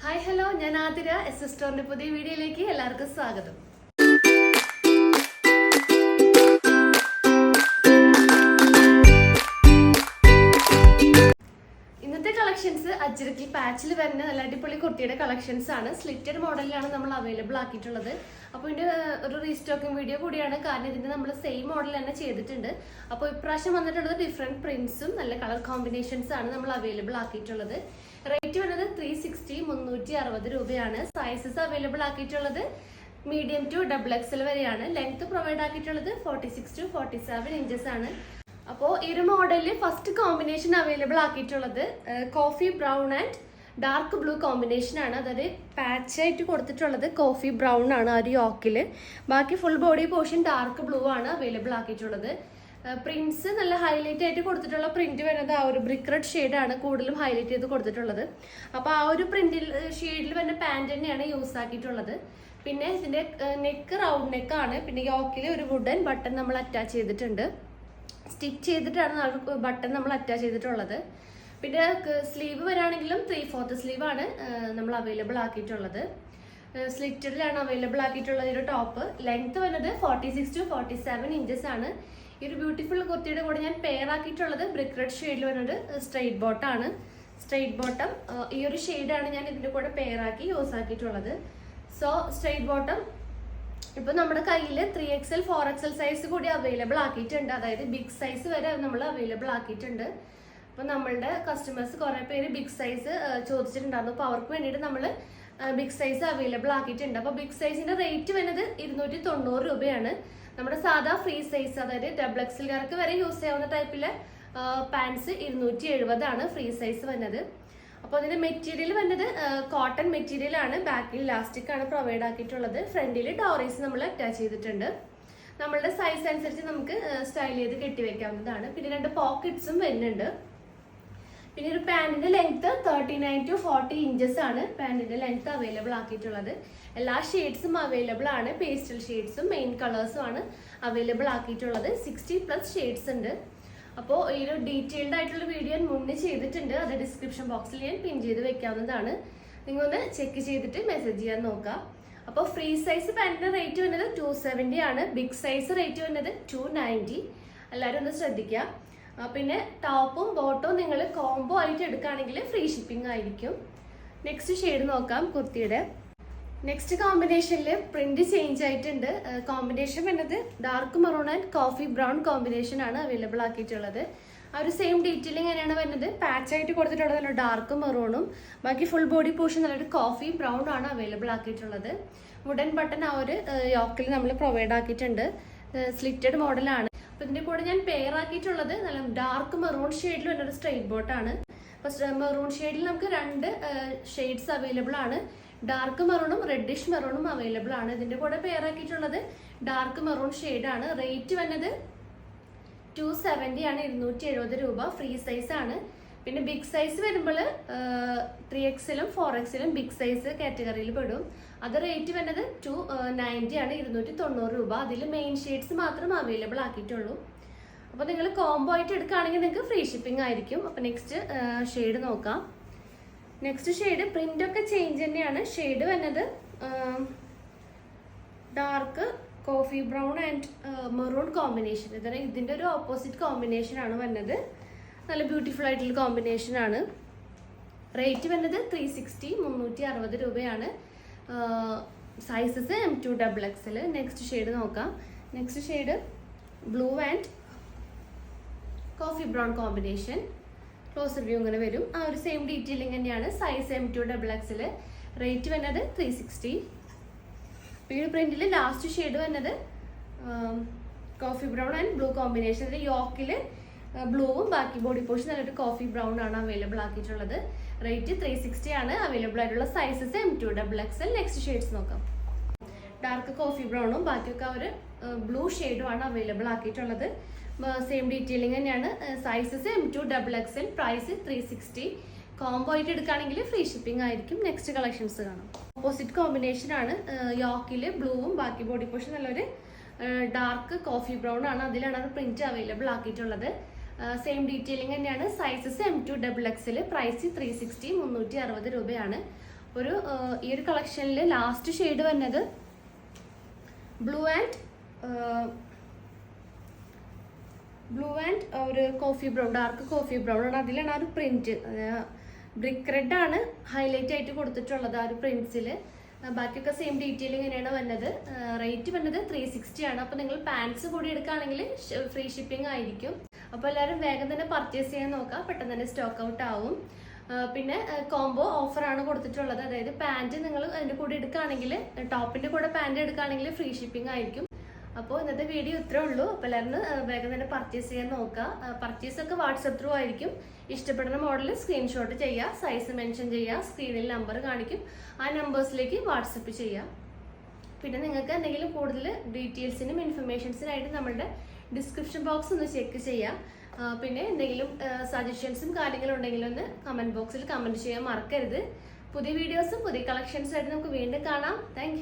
Hi hello, ഞാൻ Athira. S സ്റ്റോറിന്റെ പുതിയ വീഡിയോയിലേക്ക് എല്ലാവർക്കും സ്വാഗതം. ഇന്നത്തെ കളക്ഷൻസ് അജ്രക്കിൽ പാച്ചിൽ വരുന്ന നല്ല അടിപൊളി കുർത്തിയുടെ കളക്ഷൻസ് ആണ്. സ്ലിറ്റഡ് മോഡലിലാണ് നമ്മൾ അവൈലബിൾ ആക്കിയിട്ടുള്ളത്. അപ്പോൾ ഇതിന്റെ ഒരു റീസ്റ്റോക്കിംഗ് വീഡിയോ കൂടിയാണ്, കാരണം ഇതിന്റെ നമ്മൾ സെയിം മോഡൽ തന്നെ ചെയ്തിട്ടുണ്ട്. അപ്പോൾ ഇപ്രാവശ്യം വന്നിട്ടുള്ളത് ഡിഫറെന്റ് പ്രിന്റ്സും നല്ല കളർ കോമ്പിനേഷൻസ് ആണ് നമ്മൾ അവൈലബിൾ ആക്കിയിട്ടുള്ളത്. റേറ്റ് വരുന്നത് 360 360 രൂപയാണ്. സൈസസ് അവൈലബിൾ ആക്കിയിട്ടുള്ളത് മീഡിയം ടു XXL വരെയാണ്. ലെങ്ത് പ്രൊവൈഡ് ആക്കിയിട്ടുള്ളത് 46 to 47 ഇഞ്ചസ് ആണ്. അപ്പോൾ ഈ ഒരു മോഡലിൽ ഫസ്റ്റ് കോമ്പിനേഷൻ അവൈലബിൾ ആക്കിയിട്ടുള്ളത് coffee brown and dark blue combination ആണ്. അതായത് പാച്ച് ആയിട്ട് കൊടുത്തിട്ടുള്ളത് കോഫി ബ്രൗൺ ആണ് ആ ഒരു യോക്കിൽ. ബാക്കി full body portion dark blue ആണ് അവൈലബിൾ ആക്കിയിട്ടുള്ളത്. പ്രിന്റ്സ് നല്ല ഹൈലൈറ്റ് ആയിട്ട് കൊടുത്തിട്ടുള്ള പ്രിന്റ് വരുന്നത് ആ ഒരു ബ്രിക്ക് റെഡ് ഷെയ്ഡാണ് കൂടുതലും ഹൈലൈറ്റ് ചെയ്ത് കൊടുത്തിട്ടുള്ളത്. അപ്പോൾ ആ ഒരു പ്രിന്റിൽ ഷെയ്ഡിൽ വരുന്ന പാൻറ് തന്നെയാണ് യൂസ് ആക്കിയിട്ടുള്ളത്. പിന്നെ ഇതിന്റെ നെക്ക് റൗണ്ട് നെക്കാണ്. പിന്നെ യോക്കിൽ ഒരു വുഡൻ ബട്ടൺ നമ്മൾ അറ്റാച്ച് ചെയ്തിട്ടുണ്ട്. സ്റ്റിച്ച് ചെയ്തിട്ടാണ് ബട്ടൺ നമ്മൾ അറ്റാച്ച് ചെയ്തിട്ടുള്ളത്. പിന്നെ സ്ലീവ് വരാണെങ്കിലും 3/4 സ്ലീവ് ആണ് നമ്മൾ അവൈലബിൾ ആക്കിയിട്ടുള്ളത്. സ്ലിറ്റഡിലാണ് അവൈലബിൾ ആക്കിയിട്ടുള്ളത് ഒരു ടോപ്പ്. ലെങ്ത് വരുന്നത് 46 to 47 ഇഞ്ചസ് ആണ്. ഈ ഒരു ബ്യൂട്ടിഫുൾ കുർത്തിയുടെ കൂടെ ഞാൻ പെയർ ആക്കിയിട്ടുള്ളത് ബ്രിക്ക് റെഡ് ഷെയ്ഡിൽ വരുന്നത് സ്ട്രെയിറ്റ് ബോട്ടാണ്. സ്ട്രെയിറ്റ് ബോട്ടം ഈ ഒരു ഷെയ്ഡാണ് ഞാൻ ഇതിന്റെ കൂടെ പെയർ ആക്കി യൂസ് ആക്കിയിട്ടുള്ളത്. സോ സ്ട്രെയിറ്റ് ബോട്ടം ഇപ്പൊ നമ്മുടെ കയ്യിൽ 3XL 4XL സൈസ് കൂടി അവൈലബിൾ ആക്കിയിട്ടുണ്ട്. അതായത് ബിഗ് സൈസ് വരെ നമ്മൾ അവൈലബിൾ ആക്കിയിട്ടുണ്ട്. അപ്പൊ നമ്മളുടെ കസ്റ്റമേഴ്സ് കുറെ പേര് ബിഗ് സൈസ് ചോദിച്ചിട്ടുണ്ടായിരുന്നു. അപ്പൊ അവർക്ക് വേണ്ടിയിട്ട് നമ്മൾ ബിഗ് സൈസ് അവൈലബിൾ ആക്കിയിട്ടുണ്ട്. അപ്പൊ ബിഗ് സൈസിന്റെ റേറ്റ് വരുന്നത് 290 രൂപയാണ്. നമ്മുടെ സാധാ ഫ്രീ സൈസ്, അതായത് XXLകാർക്ക് വരെ യൂസ് ചെയ്യാവുന്ന ടൈപ്പിലെ പാൻസ് 270 ആണ് ഫ്രീ സൈസ് വരുന്നത്. അപ്പോൾ അതിന്റെ മെറ്റീരിയൽ വരുന്നത് കോട്ടൺ മെറ്റീരിയൽ ആണ്. ബാക്കിൽ ഇലാസ്റ്റിക് ആണ് പ്രൊവൈഡ് ആക്കിയിട്ടുള്ളത്. ഫ്രണ്ടിൽ ഡോറീസ് നമ്മൾ അറ്റാച്ച് ചെയ്തിട്ടുണ്ട്. നമ്മളുടെ സൈസ് അനുസരിച്ച് നമുക്ക് സ്റ്റൈൽ ചെയ്ത് കെട്ടിവെക്കാവുന്നതാണ്. പിന്നെ 2 പോക്കറ്റ്സും വരുന്നുണ്ട്. പിന്നെ ഒരു പാന്റിന്റെ ലെങ്ത് 39 to 40 ഇഞ്ചസ് ആണ് പാന്റിന്റെ ലെങ്ത് അവൈലബിൾ ആക്കിയിട്ടുള്ളത്. എല്ലാ ഷെയ്ഡ്സും അവൈലബിൾ ആണ്. പേസ്റ്റൽ ഷെയ്ഡ്സും മെയിൻ കളേഴ്സും ആണ് അവൈലബിൾ ആക്കിയിട്ടുള്ളത്. 60+ ഷെയ്ഡ്സ് ഉണ്ട്. അപ്പോൾ ഈ ഒരു ഡീറ്റെയിൽഡ് ആയിട്ടുള്ള വീഡിയോ ഞാൻ മുന്നേ ചെയ്തിട്ടുണ്ട്. അത് ഡിസ്ക്രിപ്ഷൻ ബോക്സിൽ ഞാൻ പിൻ ചെയ്ത് വെക്കാവുന്നതാണ്. നിങ്ങളൊന്ന് ചെക്ക് ചെയ്തിട്ട് മെസ്സേജ് ചെയ്യാൻ നോക്കാം. അപ്പോൾ ഫ്രീ സൈസ് പാന്റിന്റെ റേറ്റ് വരുന്നത് 270 ആണ്. ബിഗ് സൈസ് റേറ്റ് വരുന്നത് 290. എല്ലാവരും ഒന്ന് ശ്രദ്ധിക്കുക. പിന്നെ ടോപ്പും ബോട്ടവും നിങ്ങൾ കോംബോ ആയിട്ട് എടുക്കുകയാണെങ്കിൽ ഫ്രീ ഷിപ്പിംഗ് ആയിരിക്കും. നെക്സ്റ്റ് ഷെയ്ഡ് നോക്കാം കുർത്തിയുടെ. നെക്സ്റ്റ് കോമ്പിനേഷനിൽ പ്രിന്റ് ചേഞ്ച് ആയിട്ടുണ്ട്. കോമ്പിനേഷൻ വരുന്നത് dark maroon and coffee brown combination ആണ് അവൈലബിൾ ആക്കിയിട്ടുള്ളത്. ആ ഒരു സെയിം ഡീറ്റെയിലിംഗ് തന്നെയാണ് വരുന്നത്. പാച്ച് ആയിട്ട് കൊടുത്തിട്ടുള്ളത് നല്ല ഡാർക്ക് മെറൂണും ബാക്കി ഫുൾ ബോഡി പോർഷൻ നല്ലൊരു കോഫി ബ്രൗൺ ആണ് അവൈലബിൾ ആക്കിയിട്ടുള്ളത്. വുഡൻ ബട്ടൺ ആ ഒരു യോക്കിൽ നമ്മൾ പ്രൊവൈഡ് ആക്കിയിട്ടുണ്ട്. സ്ലിറ്റഡ് മോഡലാണ്. അപ്പൊ ഇതിന്റെ കൂടെ ഞാൻ പെയർ ആക്കിയിട്ടുള്ളത് നല്ല ഡാർക്ക് മെറൂൺ ഷെയ്ഡിൽ വരുന്ന ഒരു സ്ട്രെയിറ്റ് ബോട്ടാണ്. അപ്പൊ മെറൂൺ ഷെയ്ഡിൽ നമുക്ക് 2 ഷെയ്ഡ്സ് അവൈലബിൾ ആണ്. ഡാർക്ക് മെറൂണും റെഡിഷ് മെറൂണും അവൈലബിൾ ആണ്. ഇതിന്റെ കൂടെ പെയർ ആക്കിയിട്ടുള്ളത് ഡാർക്ക് മെറൂൺ ഷെയ്ഡാണ്. റേറ്റ് വരുന്നത് 270 ആണ്. 270 രൂപ. ഫ്രീ സൈസ് ആണ്. പിന്നെ ബിഗ് സൈസ് വരുമ്പോൾ 3XLും 4XLും ബിഗ് സൈസ് കാറ്റഗറിയിൽ പെടും. അത് റേറ്റ് വരുന്നത് 290 ആണ്. 290 രൂപ. അതിൽ മെയിൻ ഷെയ്ഡ്സ് മാത്രം അവൈലബിൾ ആക്കിയിട്ടുള്ളൂ. അപ്പോൾ നിങ്ങൾ കോംബോ ആയിട്ട് എടുക്കുകയാണെങ്കിൽ നിങ്ങൾക്ക് ഫ്രീ ഷിപ്പിംഗ് ആയിരിക്കും. അപ്പോൾ നെക്സ്റ്റ് ഷെയ്ഡ് നോക്കാം. നെക്സ്റ്റ് ഷെയ്ഡ് പ്രിന്റ് ഒക്കെ ചേഞ്ച് തന്നെയാണ്. ഷെയ്ഡ് വരുന്നത് dark coffee brown and maroon combination. ഇതിന്റെ ഒരു ഓപ്പോസിറ്റ് കോമ്പിനേഷൻ ആണ് വരുന്നത്. നല്ല ബ്യൂട്ടിഫുൾ ആയിട്ടുള്ള കോമ്പിനേഷൻ ആണ്. റേറ്റ് വരുന്നത് 360 360 രൂപയാണ്. Sizes M2 XXL. Next shade നോക്കാം. Next shade blue and coffee brown combination. Closer view ഇങ്ങനെ വരും. ആ ഒരു സെയിം ഡീറ്റെയിലിംഗ് തന്നെയാണ്. Size M2 XXL. റേറ്റ് വരുന്നത് 360. ഈ ഒരു പ്രിന്റിൽ ലാസ്റ്റ് ഷെയ്ഡ് വരുന്നത് coffee brown and blue combination. യോക്കിൽ ബ്ലൂവും ബാക്കി ബോഡി പോർഷൻ നല്ലൊരു കോഫി ബ്രൗൺ ആണ് അവൈലബിൾ ആക്കിയിട്ടുള്ളത്. റേറ്റ് 360 ആണ്. അവൈലബിൾ ആയിട്ടുള്ള sizes M2 XXL. Next shades നോക്കാം. ഡാർക്ക് കോഫി ബ്രൗണും ബാക്കിയൊക്കെ ഒരു ബ്ലൂ ഷെയ്ഡും ആണ് അവൈലബിൾ ആക്കിയിട്ടുള്ളത്. സെയിം ഡീറ്റെയിലിംഗ് തന്നെയാണ്. Sizes M2 XXL. Price 360. Combo ആയിട്ട് എടുക്കുകയാണെങ്കിൽ ഫ്രീ ഷിപ്പിംഗ് ആയിരിക്കും. നെക്സ്റ്റ് കളക്ഷൻസ് കാണാം. ഓപ്പോസിറ്റ് കോമ്പിനേഷൻ ആണ്. യോക്കില് ബ്ലൂവും ബാക്കി ബോഡി പോർഷൻ നല്ലൊരു ഡാർക്ക് കോഫി ബ്രൗൺ ആണ്. അതിലാണ് അത് പ്രിന്റ് അവൈലബിൾ ആക്കിയിട്ടുള്ളത്. സെയിം ഡീറ്റെയിലിംഗ് തന്നെയാണ്. Sizes M2 XXL. പ്രൈസ് 360 360 രൂപയാണ്. ഈ ഒരു കളക്ഷനിൽ ലാസ്റ്റ് ഷെയ്ഡ് വന്നത് ബ്ലൂ ആൻഡ് ഒരു coffee brown, dark coffee brown ആണ്. അതിലാണ് ആ ഒരു പ്രിന്റ്, ബ്രിക്ക് റെഡ് ആണ് ഹൈലൈറ്റ് ആയിട്ട് കൊടുത്തിട്ടുള്ളത് ആ ഒരു പ്രിന്റ്സിൽ. ബാക്കിയൊക്കെ സെയിം ഡീറ്റെയിലിംഗ് ഇങ്ങനെയാണ് വന്നത്. റേറ്റ് വന്നത് 360 ആണ്. അപ്പോൾ നിങ്ങൾ പാൻസ് കൂടി എടുക്കുകയാണെങ്കിൽ ഫ്രീ ഷിപ്പിംഗ് ആയിരിക്കും. അപ്പോൾ എല്ലാവരും വേഗം തന്നെ പർച്ചേസ് ചെയ്യാൻ നോക്കുക, പെട്ടെന്ന് തന്നെ സ്റ്റോക്ക് ഔട്ട് ആവും. പിന്നെ കോംബോ ഓഫറാണ് കൊടുത്തിട്ടുള്ളത്. അതായത് പാൻറ് നിങ്ങൾ അതിൻ്റെ കൂടെ എടുക്കുകയാണെങ്കിൽ, ടോപ്പിൻ്റെ കൂടെ പാൻറ് എടുക്കുകയാണെങ്കിൽ ഫ്രീ ഷിപ്പിംഗ് ആയിരിക്കും. അപ്പോൾ ഇന്നത്തെ വീഡിയോ ഇത്രേ ഉള്ളൂ. അപ്പോൾ എല്ലാവരും വേഗം തന്നെ പർച്ചേസ് ചെയ്യാൻ നോക്കുക. പർച്ചേസൊക്കെ വാട്സപ്പ് ത്രൂ ആയിരിക്കും. ഇഷ്ടപ്പെടുന്ന മോഡൽ സ്ക്രീൻഷോട്ട് ചെയ്യുക, സൈസ് മെൻഷൻ ചെയ്യുക, സ്ക്രീനിൽ നമ്പർ കാണിക്കും, ആ നമ്പേഴ്സിലേക്ക് വാട്സപ്പ് ചെയ്യുക. പിന്നെ നിങ്ങൾക്ക് എന്തെങ്കിലും കൂടുതൽ ഡീറ്റെയിൽസിനും ഇൻഫർമേഷൻസിനായിട്ട് നമ്മളുടെ ഡിസ്ക്രിപ്ഷൻ ബോക്സ് ഒന്ന് ചെക്ക് ചെയ്യാം. പിന്നെ എന്തെങ്കിലും സജഷൻസും കാര്യങ്ങളും ഉണ്ടെങ്കിലും ഒന്ന് കമൻറ്റ് ബോക്സിൽ കമൻറ്റ് ചെയ്യാൻ മറക്കരുത്. പുതിയ വീഡിയോസും പുതിയ കളക്ഷൻസും ആയിട്ട് നമുക്ക് വീണ്ടും കാണാം. താങ്ക്